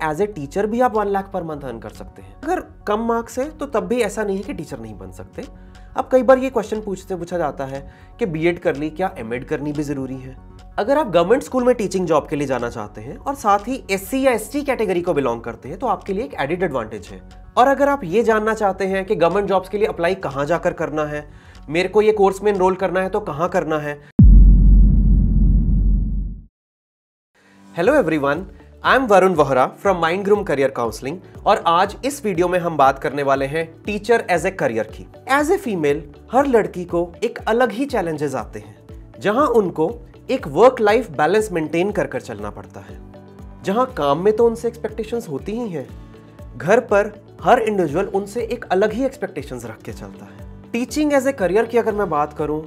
As a teacher भी आप 1 lakh per month earn कर सकते हैं। अगर कम मार्क्स है तो तब भी ऐसा नहीं है कि टीचर नहीं बन सकते। अब कई बार ये क्वेश्चन पूछा जाता है कि बीएड कर ली, क्या एमएड करनी भी जरूरी है? अगर आप गवर्नमेंट स्कूल में टीचिंग जॉब के लिए जाना चाहते हैं और साथ ही एससी या एसटी कैटेगरी को बिलोंग करते हैं तो आपके लिए एक एडिड एडवांटेज है। और अगर आप ये जानना चाहते हैं कि गवर्नमेंट जॉब्स के लिए अप्लाई कहां जाकर करना है, मेरे को ये कोर्स में एनरोल करना है तो कहां करना है। Hello everyone, I am Varun Vohra from mind groom career counselling और आज इस वीडियो में हम बात करने वाले हैं टीचर एज ए करियर की। एज ए फीमेल हर लड़की को एक अलग ही चैलेंजेस आते हैं, जहां उनको एक वर्क लाइफ बैलेंस मेंटेन कर कर चलना पड़ता है। जहां काम में तो उनसे एक्सपेक्टेशंस होती ही हैं, घर पर हर इंडिविजुअल उनसे एक अलग ही एक्सपेक्टेशंस रख के चलता है। टीचिंग एज ए करियर की अगर मैं बात करूं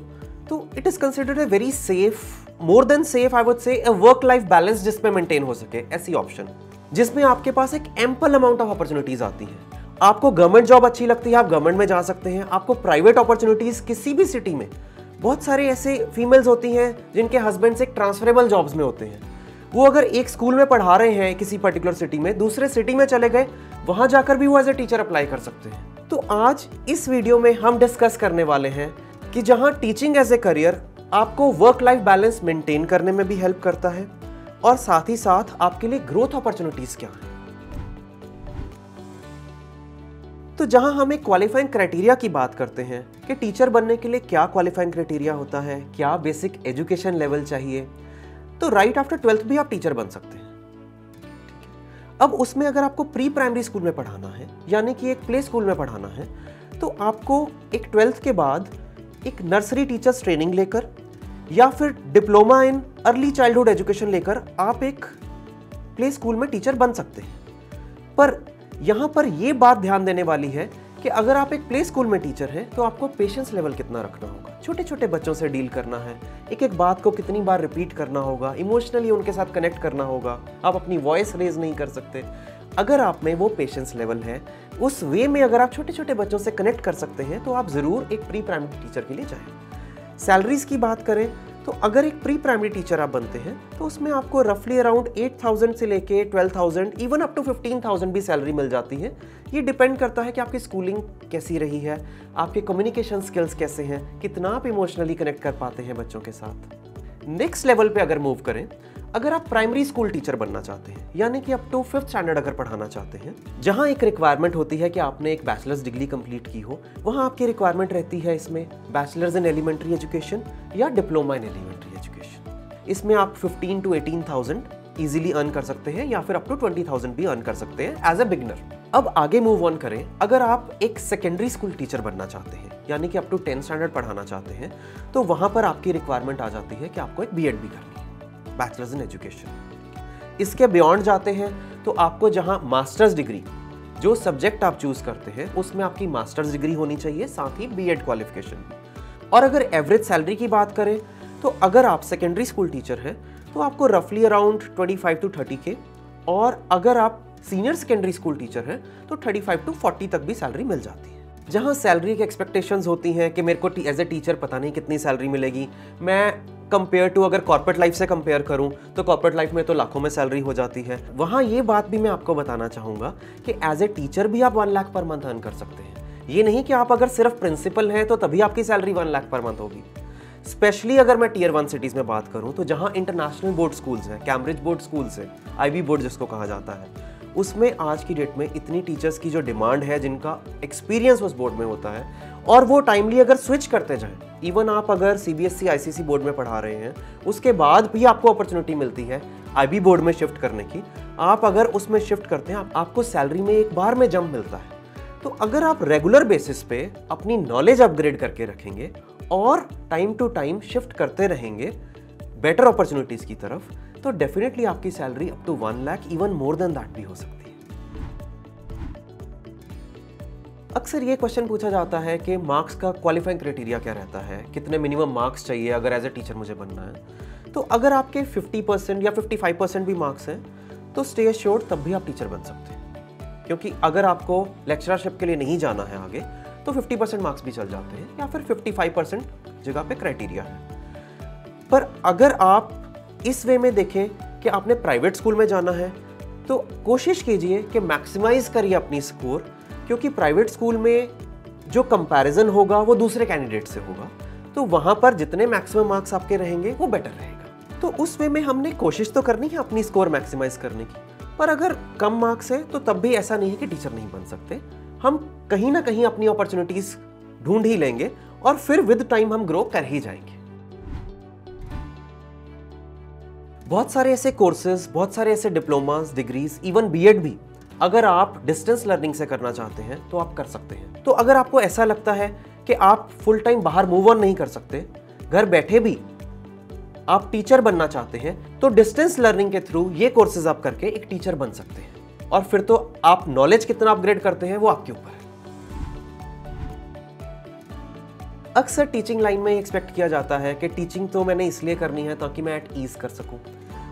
तो it is considered a very safe, more than safe I would say, A work life balance जिसमें मेंटेन हो सके, ऐसी ऑप्शन जिसमें आपके पास एक एम्पल अमाउंट ऑफ अपॉर्चुनिटीज आती हैं। आपको गवर्नमेंट जॉब अच्छी लगती है, आप गवर्नमेंट में जा सकते हैं। आपको प्राइवेट अपॉर्चुनिटीज किसी भी सिटी में, बहुत सारे ऐसे फीमेल्स होती हैं जिनके हस्बैंड्स एक ट्रांसफरेबल जॉब्स में होते हैं। वो अगर एक स्कूल में पढ़ा रहे हैं किसी पर्टिकुलर सिटी में, दूसरे सिटी में चले गए, वहां जाकर भी वो एज ए टीचर अप्लाई कर सकते हैं। तो आज इस वीडियो में हम डिस्कस करने वाले हैं कि जहां टीचिंग एज ए करियर आपको वर्क लाइफ बैलेंस मेंटेन करने में भी हेल्प करता है और साथ ही साथ आपके लिए ग्रोथ अपॉर्चुनिटीज क्या है। तो जहां हम एक क्वालिफाइंग क्राइटेरिया की बात करते हैं कि टीचर बनने के लिए क्या क्वालिफाइंग क्राइटेरिया होता है, क्या बेसिक एजुकेशन लेवल चाहिए, तो राइट आफ्टर 12th भी आप टीचर बन सकते हैं। अब उसमें अगर आपको प्री प्राइमरी स्कूल में पढ़ाना है, यानी कि एक प्ले स्कूल में पढ़ाना है, तो आपको एक 12th के बाद एक नर्सरी टीचर्स ट्रेनिंग लेकर या फिर diploma in early childhood education लेकर आप एक प्ले स्कूल में टीचर बन सकते हैं। पर यहां पर यह बात ध्यान देने वाली है कि अगर आप एक प्ले स्कूल में टीचर हैं तो आपको पेशेंस लेवल कितना रखना होगा, छोटे छोटे बच्चों से डील करना है, एक एक बात को कितनी बार रिपीट करना होगा, इमोशनली उनके साथ कनेक्ट करना होगा, आप अपनी वॉइस रेज नहीं कर सकते। अगर आप में वो पेशेंस लेवल है, उस वे में अगर आप छोटे छोटे बच्चों से कनेक्ट कर सकते हैं तो आप जरूर एक प्री प्राइमरी टीचर के लिए जाएं। सैलरीज की बात करें तो अगर एक प्री प्राइमरी टीचर आप बनते हैं तो उसमें आपको रफली अराउंड 8,000 से लेके 12,000 इवन अप टू 15,000 भी सैलरी मिल जाती है। ये डिपेंड करता है कि आपकी स्कूलिंग कैसी रही है, आपके कम्युनिकेशन स्किल्स कैसे हैं, कितना आप इमोशनली कनेक्ट कर पाते हैं बच्चों के साथ। नेक्स्ट लेवल पे अगर मूव करें, अगर आप प्राइमरी स्कूल टीचर बनना चाहते हैं, यानी कि अप टू 5th स्टैंडर्ड अगर पढ़ाना चाहते हैं, जहां एक रिक्वायरमेंट होती है कि आपने एक बैचलर्स डिग्री कंप्लीट की हो, वहां आपकी रिक्वायरमेंट रहती है इसमें बैचलर्स इन एलिमेंट्री एजुकेशन या डिप्लोमा इन एलिमेंट्री एजुकेशन। इसमें आप 15 to 18,000 इजीली अर्न कर सकते हैं या फिर अप टू 20,000 भी अर्न कर सकते हैं एज ए बिगिनर। अब आगे मूव ऑन करें, अगर आप एक सेकेंडरी स्कूल टीचर बनना चाहते हैं, यानी कि अप टू 10th स्टैंडर्ड पढ़ाना चाहते हैं, तो वहां पर आपकी रिक्वायरमेंट आ जाती है कि आपको एक बीएड भी करनी है, बैचलर्स इन एजुकेशन। इसके बियॉन्ड जाते हैं तो आपको जहां मास्टर्स डिग्री, जो सब्जेक्ट आप चूज करते हैं उसमें आपकी मास्टर्स डिग्री होनी चाहिए, साथ ही बीएड क्वालिफिकेशन। और अगर एवरेज सैलरी की बात करें तो अगर आप सेकेंडरी स्कूल टीचर हैं तो आपको रफली अराउंड 25 to 30 के, और अगर आप सीनियर सेकेंडरी स्कूल टीचर हैं तो 35 to 40 तक भी सैलरी मिल जाती है। जहां सैलरी की एक्सपेक्टेशंस होती हैं कि मेरे को एज ए टीचर पता नहीं कितनी सैलरी मिलेगी, मैं कंपेयर टू अगर कॉर्पोरेट लाइफ से कंपेयर करूं तो कॉर्पोरेट लाइफ में तो लाखों में सैलरी हो जाती है। वहां ये बात भी मैं आपको बताना चाहूंगा कि एज ए टीचर भी आप 1 लाख पर मंथ अर्न कर सकते हैं। ये नहीं कि आप अगर सिर्फ प्रिंसिपल हैं तो तभी आपकी सैलरी 1 लाख पर मंथ होगी। स्पेशली अगर मैं टियर 1 सिटीज में बात करूं तो जहां इंटरनेशनल बोर्ड स्कूल्स हैं, कैम्ब्रिज बोर्ड स्कूल्स हैं, आईबी बोर्ड जिसको कहा जाता है, उसमें आज की डेट में इतनी टीचर्स की जो डिमांड है, जिनका एक्सपीरियंस उस बोर्ड में होता है, और वो टाइमली अगर स्विच करते जाएं, इवन आप अगर सीबीएसई आईसीएसई बोर्ड में पढ़ा रहे हैं, उसके बाद भी आपको अपॉर्चुनिटी मिलती है आईबी बोर्ड में शिफ्ट करने की। आप अगर उसमें शिफ्ट करते हैं, आपको सैलरी में एक बार में जंप मिलता है। तो अगर आप रेगुलर बेसिस पे अपनी नॉलेज अपग्रेड करके रखेंगे और टाइम टू टाइम शिफ्ट करते रहेंगे बेटर अपॉर्चुनिटीज की तरफ, तो डेफिनेटली आपकी salary up to 1 lakh, even more than that भी हो सकती है। अक्सर ये क्वेश्चन पूछा जाता है कि मार्क्स का क्वालिफाइंग क्राइटेरिया क्या रहता है, कितने मिनिमम मार्क्स चाहिए अगर एज ए टीचर मुझे बनना है। तो अगर आपके 50% या 55% भी मार्क्स हैं तो स्टे एश्योर्ड, तब भी आप टीचर बन सकते हैं। क्योंकि अगर आपको लेक्चरशिप के लिए नहीं जाना है आगे तो 50% मार्क्स भी चल जाते हैं, या फिर 55% जगह पे क्राइटेरिया है। पर अगर आप इस वे में देखें कि आपने प्राइवेट स्कूल में जाना है तो कोशिश कीजिए कि मैक्सिमाइज करिए अपनी स्कोर, क्योंकि प्राइवेट स्कूल में जो कंपैरिजन होगा वो दूसरे कैंडिडेट से होगा, तो वहां पर जितने मैक्सिमम मार्क्स आपके रहेंगे वो बेटर रहेगा। तो उस वे में हमने कोशिश तो करनी है अपनी स्कोर मैक्सिमाइज करने की, पर अगर कम मार्क्स है तो तब भी ऐसा नहीं है कि टीचर नहीं बन सकते। हम कहीं ना कहीं अपनी अपॉर्चुनिटीज ढूंढ ही लेंगे और फिर विद टाइम हम ग्रो कर ही जाएंगे। बहुत सारे ऐसे कोर्सेज, बहुत सारे ऐसे डिप्लोमास, डिग्रीज, इवन बीएड भी अगर आप डिस्टेंस लर्निंग से करना चाहते हैं तो आप कर सकते हैं। तो अगर आपको ऐसा लगता है कि आप फुल टाइम बाहर मूव ऑन नहीं कर सकते, घर बैठे भी आप टीचर बनना चाहते हैं, तो डिस्टेंस लर्निंग के थ्रू ये कोर्सेज आप करके एक टीचर बन सकते हैं। और फिर तो आप नॉलेज कितना अपग्रेड करते हैं वो आपके ऊपर है। अक्सर टीचिंग लाइन में एक्सपेक्ट किया जाता है कि टीचिंग तो मैंने इसलिए करनी है ताकि मैं एट ईज कर सकूं,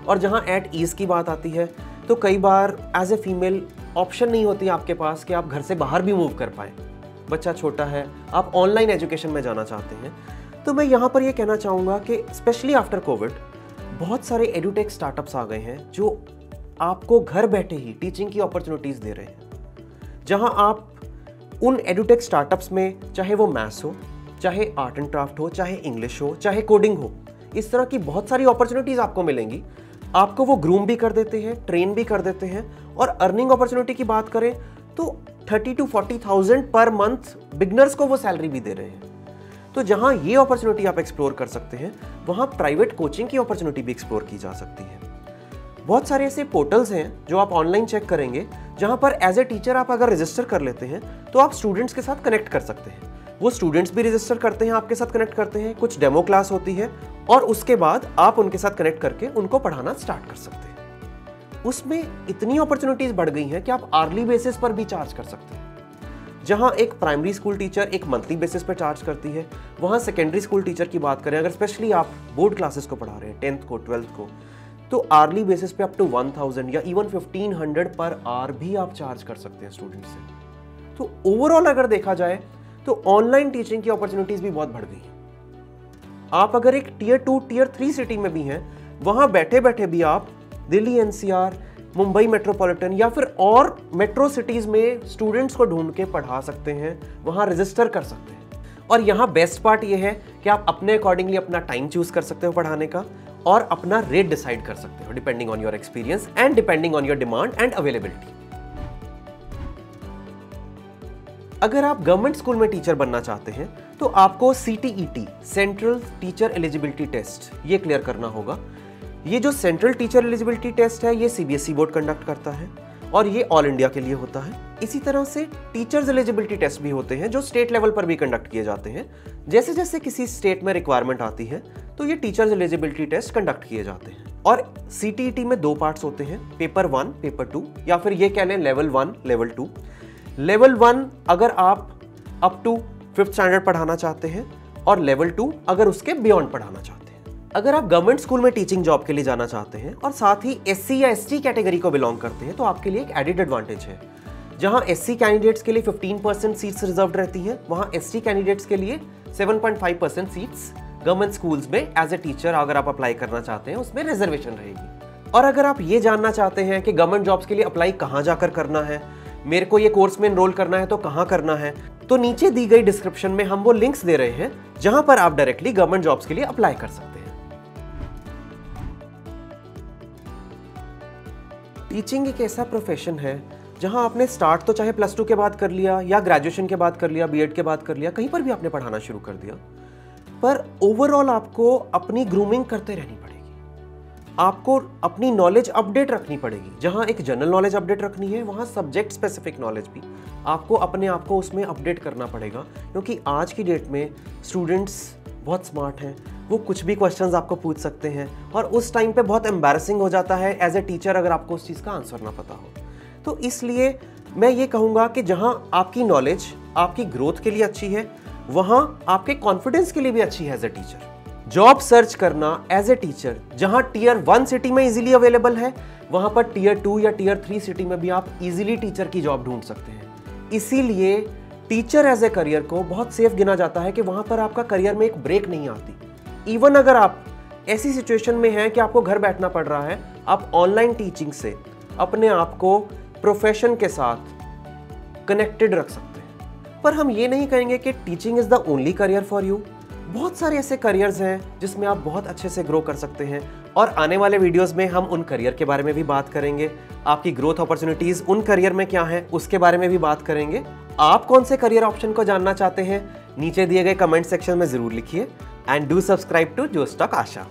और जहां एट ईज की बात आती है तो कई बार एज ए फीमेल ऑप्शन नहीं होती आपके पास कि आप घर से बाहर भी मूव कर पाए। बच्चा छोटा है, आप ऑनलाइन एजुकेशन में जाना चाहते हैं, तो मैं यहाँ पर ये कहना चाहूँगा कि स्पेशली आफ्टर कोविड बहुत सारे एडुटेक स्टार्टअप्स आ गए हैं जो आपको घर बैठे ही टीचिंग की अपॉर्चुनिटीज़ दे रहे हैं। जहाँ आप उन एडुटेक स्टार्टअप्स में, चाहे वो मैथ्स हो, चाहे आर्ट एंड क्राफ्ट हो, चाहे इंग्लिश हो, चाहे कोडिंग हो, इस तरह की बहुत सारी अपॉर्चुनिटीज़ आपको मिलेंगी। आपको वो ग्रूम भी कर देते हैं, ट्रेन भी कर देते हैं, और अर्निंग अपॉर्चुनिटी की बात करें तो 30 to 40,000 पर मंथ बिगनर्स को वो सैलरी भी दे रहे हैं। तो जहां ये अपॉर्चुनिटी आप एक्सप्लोर कर सकते हैं, वहां प्राइवेट कोचिंग की अपॉर्चुनिटी भी एक्सप्लोर की जा सकती है। बहुत सारे ऐसे पोर्टल्स हैं जो आप ऑनलाइन चेक करेंगे, जहां पर एज ए टीचर आप अगर रजिस्टर कर लेते हैं तो आप स्टूडेंट्स के साथ कनेक्ट कर सकते हैं। वो स्टूडेंट्स भी रजिस्टर करते हैं, आपके साथ कनेक्ट करते हैं, कुछ डेमो क्लास होती है, और उसके बाद आप उनके साथ कनेक्ट करके उनको पढ़ाना स्टार्ट कर सकते हैं। उसमें इतनी अपॉर्चुनिटीज बढ़ गई हैं कि आप आर्ली बेसिस पर भी चार्ज कर सकते हैं। जहां एक प्राइमरी स्कूल टीचर एक मंथली बेसिस पर चार्ज करती है, वहां सेकेंडरी स्कूल टीचर की बात करें, अगर स्पेशली आप बोर्ड क्लासेस को पढ़ा रहे हैं, 10th को, 12th को, तो आर्ली बेसिस पे अप टू 1000 या इवन 1500 पर आवर भी आप चार्ज कर सकते हैं स्टूडेंट से। तो ओवरऑल अगर देखा जाए तो ऑनलाइन टीचिंग की अपॉर्चुनिटीज भी बहुत बढ़ गई हैं। आप अगर एक टियर 2, टियर 3 सिटी में भी हैं, वहां बैठे बैठे भी आप दिल्ली एनसीआर, मुंबई मेट्रोपॉलिटन या फिर और मेट्रो सिटीज में स्टूडेंट्स को ढूंढ के पढ़ा सकते हैं, वहां रजिस्टर कर सकते हैं। और यहाँ बेस्ट पार्ट ये है कि आप अपने अकॉर्डिंगली अपना टाइम चूज कर सकते हो पढ़ाने का, और अपना रेट डिसाइड कर सकते हो depending on your experience and depending on your demand and availability. अगर आप गवर्नमेंट स्कूल में टीचर बनना चाहते हैं तो आपको CTET, central teacher eligibility test, ये क्लियर करना होगा। ये जो सेंट्रल टीचर एलिजिबिलिटी टेस्ट है, ये CBSE बोर्ड कंडक्ट करता है और ये ऑल इंडिया के लिए होता है। इसी तरह से टीचर्स एलिजिबिलिटी टेस्ट भी होते हैं जो स्टेट लेवल पर भी कंडक्ट किए जाते हैं। जैसे जैसे किसी स्टेट में रिक्वायरमेंट आती है तो ये टीचर्स एलिजिबिलिटी टेस्ट कंडक्ट किए जाते हैं। और CTET में 2 पार्ट्स होते हैं, पेपर 1, पेपर 2, या फिर ये कह लें लेवल 1, लेवल 2। लेवल 1 अगर आप अप टू 5th स्टैंडर्ड पढ़ाना चाहते हैं, और लेवल 2 अगर उसके बियॉन्ड पढ़ाना चाहते हैं। अगर आप गवर्नमेंट स्कूल में टीचिंग जॉब के लिए जाना चाहते हैं और साथ ही SC या ST कैटेगरी को बिलोंग करते हैं, तो आपके लिए एक एडिड एडवांटेज है। जहां SC कैंडिडेट्स के लिए 15% सीट्स रिजर्व रहती हैं, वहां ST कैंडिडेट्स के लिए 7.5% सीट्स गवर्नमेंट स्कूल्स में एज ए टीचर अगर आप अप्लाई करना चाहते हैं उसमें रिजर्वेशन रहेगी। और अगर आप ये जानना चाहते हैं कि गवर्नमेंट जॉब्स के लिए अप्लाई कहाँ जाकर करना है, मेरे को ये कोर्स में एनरोल करना है तो कहाँ करना है, तो नीचे दी गई डिस्क्रिप्शन में हम वो लिंक्स दे रहे हैं जहां पर आप डायरेक्टली गवर्नमेंट जॉब्स के लिए अप्लाई कर सकते हैं। टीचिंग एक ऐसा प्रोफेशन है जहां आपने स्टार्ट तो चाहे +2 के बाद कर लिया या ग्रेजुएशन के बाद कर लिया, बीएड के बाद कर लिया, कहीं पर भी आपने पढ़ाना शुरू कर दिया, पर ओवरऑल आपको अपनी ग्रूमिंग करते रहनी पड़ेगी। आपको अपनी नॉलेज अपडेट रखनी पड़ेगी। जहां एक जनरल नॉलेज अपडेट रखनी है, वहां सब्जेक्ट स्पेसिफिक नॉलेज भी आपको अपने आप को उसमें अपडेट करना पड़ेगा, क्योंकि आज की डेट में स्टूडेंट्स बहुत स्मार्ट हैं, वो कुछ भी क्वेश्चंस आपको पूछ सकते हैं, और उस टाइम पे बहुत एम्बैरेसिंग हो जाता है एज ए टीचर अगर आपको उस चीज़ का आंसर ना पता हो। तो इसलिए मैं ये कहूँगा कि जहाँ आपकी नॉलेज आपकी ग्रोथ के लिए अच्छी है, वहाँ आपके कॉन्फिडेंस के लिए भी अच्छी है as a teacher. Job search करना एज ए टीचर जहाँ टियर 1 सिटी में इजीली अवेलेबल है, वहाँ पर टियर 2 या टियर 3 सिटी में भी आप इजीली टीचर की जॉब ढूंढ सकते हैं। इसीलिए टीचर एज ए करियर को बहुत सेफ गिना जाता है कि वहाँ पर आपका करियर में एक ब्रेक नहीं आती। इवन अगर आप ऐसी सिचुएशन में हैं कि आपको घर बैठना पड़ रहा है, आप ऑनलाइन टीचिंग से अपने आप को प्रोफेशन के साथ कनेक्टेड रख सकते हैं। पर हम ये नहीं कहेंगे कि teaching is the only career for you. बहुत सारे ऐसे करियर्स हैं जिसमें आप बहुत अच्छे से ग्रो कर सकते हैं, और आने वाले वीडियोस में हम उन करियर के बारे में भी बात करेंगे। आपकी ग्रोथ अपॉर्चुनिटीज उन करियर में क्या है उसके बारे में भी बात करेंगे। आप कौन से करियर ऑप्शन को जानना चाहते हैं नीचे दिए गए कमेंट सेक्शन में जरूर लिखिए। एंड डू सब्सक्राइब टू जो स्टॉक आशा।